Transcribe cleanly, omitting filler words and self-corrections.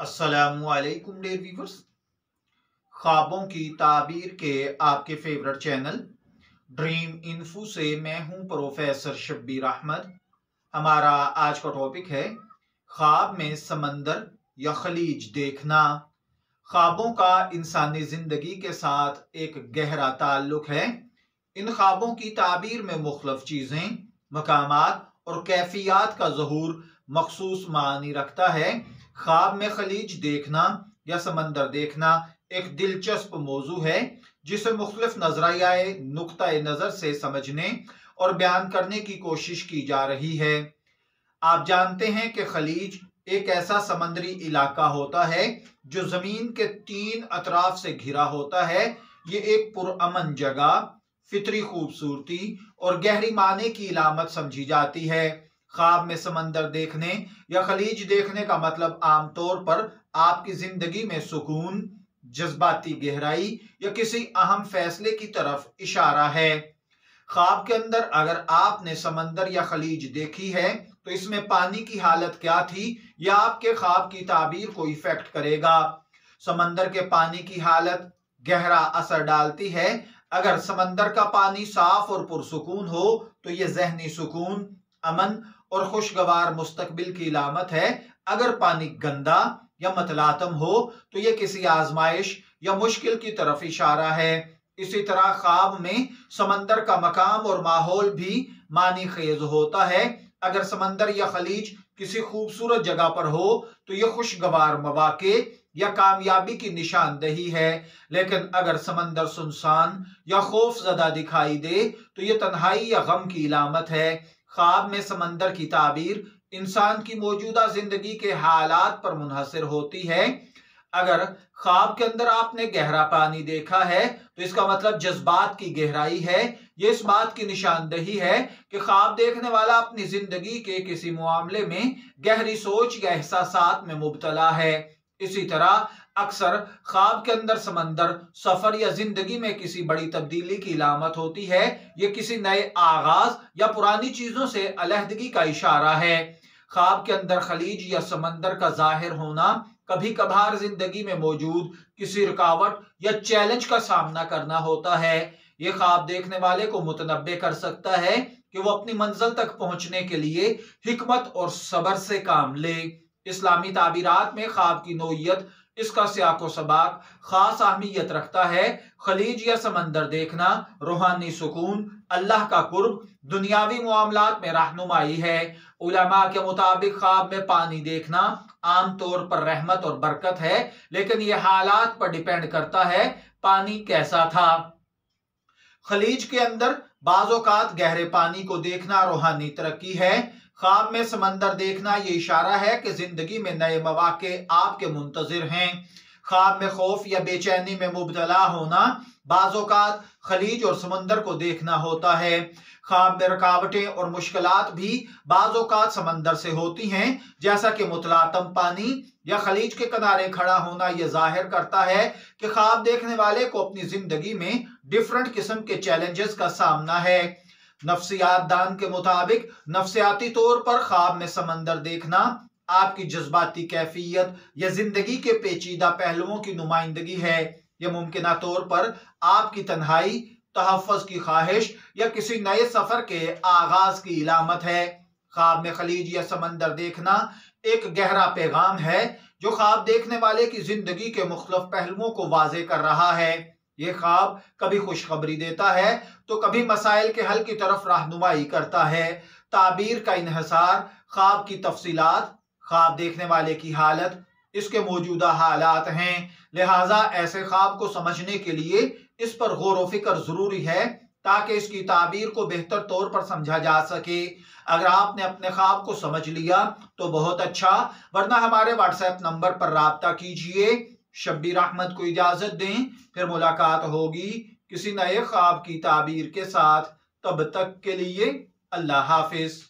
अस्सलामुअलैकुम dear viewers, ख्वाबों की ताबीर के आपके फेवरेट चैनल ड्रीम इन्फो से मैं हूं प्रोफेसर शब्बीर अहमद। हमारा आज का टॉपिक है ख्वाब में समंदर या खलीज देखना। ख्वाबों का इंसानी जिंदगी के साथ एक गहरा ताल्लुक है। इन ख्वाबों की ताबीर में मुख्तलिफ चीजें, मकामात और कैफियत का ज़हूर मखसूस मानी रखता है। ख्वाब में खलीज देखना या समंदर देखना एक दिलचस्प मौजू है जिसे मुख्तलिफ नजरियाए नुक्ता नजर से समझने और बयान करने की कोशिश की जा रही है। आप जानते हैं कि खलीज एक ऐसा समंदरी इलाका होता है जो जमीन के तीन अतराफ से घिरा होता है। ये एक पुरअमन जगह, फितरी खूबसूरती और गहरी माने की इलामत समझी जाती है। ख्वाब में समंदर देखने या खलीज देखने का मतलब आमतौर पर आपकी जिंदगी में सुकून, जज्बाती गहराई या किसी अहम फैसले की तरफ इशारा है। ख्वाब के अंदर अगर आपने समंदर या खलीज देखी है तो इसमें पानी की हालत क्या थी यह आपके ख्वाब की ताबीर को इफेक्ट करेगा। समंदर के पानी की हालत गहरा असर डालती है। अगर समंदर का पानी साफ और पुरसुकून हो तो यह जहनी सुकून, अमन और खुशगवार मुस्तकबिल की इलामत है। अगर पानी गंदा या मतलातम हो तो यह किसी आजमाइश या मुश्किल की तरफ इशारा है। इसी तरह ख्वाब में समंदर का मकाम और माहौल भी मानी खेज होता है। अगर समंदर या खलीज किसी खूबसूरत जगह पर हो तो यह खुशगवार मौके या कामयाबी की निशानदही है। लेकिन अगर समंदर सुनसान या खौफजदा दिखाई दे तो यह तन्हाई या गम की इलामत है। ख्वाब में समंदर की ताबीर इंसान की मौजूदा जिंदगी के हालात पर मुनहसर होती है। अगर ख्वाब के अंदर आपने गहरा पानी देखा है तो इसका मतलब जज्बात की गहराई है। यह इस बात की निशानदही है कि ख्वाब देखने वाला अपनी जिंदगी के किसी मामले में गहरी सोच या एहसासात में मुब्तला है। इसी तरह अक्सर ख्वाब के अंदर समंदर सफर या जिंदगी में किसी बड़ी तब्दीली की इलामत होती है। यह किसी नए आगाज या पुरानी चीजों से अलहदगी का इशारा है। ख्वाब के अंदर खलीज या समंदर का जाहिर होना कभी कभार जिंदगी में मौजूद किसी रुकावट या चैलेंज का सामना करना होता है। यह ख्वाब देखने वाले को मुतनब्बे कर सकता है कि वो अपनी मंजिल तक पहुंचने के लिए हिकमत और सब्र से काम ले। इस्लामी ताबीरात में ख्वाब की नोयत, इसका सियाको सबाक खास अहमियत रखता है। खलीज या समंदर देखना रूहानी सुकून, अल्लाह का कुर्ब, दुनियावी मामलात में रहनुमाई है। उलमा के मुताबिक ख्वाब में पानी देखना आमतौर पर रहमत और बरकत है, लेकिन यह हालात पर डिपेंड करता है पानी कैसा था। खलीज के अंदर बाज़-औक़ात गहरे पानी को देखना रूहानी तरक्की है। ख्वाब में समंदर देखना ये इशारा है कि जिंदगी में नए मौके आपके मुंतजिर हैं। ख्वाब में खौफ या बेचैनी में मुब्तला होना बाज़-औक़ात खलीज और समंदर को देखना होता है। ख्वाब में रुकावटें और मुश्किलात भी बाज़-औक़ात समंदर से होती हैं, जैसा कि मुतलातम पानी या खलीज के किनारे खड़ा होना यह जाहिर करता है कि ख्वाब देखने वाले को अपनी जिंदगी में डिफरेंट किस्म के चैलेंजेस का सामना है। नफ्सियात दान के मुताबिक नफ्सियाती तौर पर ख्वाब में समंदर देखना आपकी जज्बाती कैफियत या जिंदगी के पेचीदा पहलुओं की नुमाइंदगी है। यह मुमकिन तौर पर आपकी तन्हाई, तहफ़्फ़ुज़ की ख्वाहिश या किसी नए सफर के आगाज की इलामत है। ख्वाब में खलीज या समंदर देखना एक गहरा पैगाम है जो ख्वाब देखने वाले की जिंदगी के मुख्तलिफ पहलुओं को वाज़े कर रहा है। यह ख्वाब कभी खुशखबरी देता है तो कभी मसाइल के हल की तरफ रहनुमाई करता है। ताबीर का इन्हिसार ख्वाब की तफसीलात, ख्वाब देखने वाले की हालत, इसके मौजूदा हालात हैं। लिहाजा ऐसे ख्वाब को समझने के लिए इस पर गौर व फिक्र जरूरी है ताकि इसकी ताबीर को बेहतर तौर पर समझा जा सके। अगर आपने अपने ख्वाब को समझ लिया तो बहुत अच्छा, वरना हमारे व्हाट्सएप नंबर पर राब्ता कीजिए। शब्बीर अहमद को इजाजत दें, फिर मुलाकात होगी किसी नए ख्वाब की ताबीर के साथ। तब तक के लिए अल्लाह हाफिज।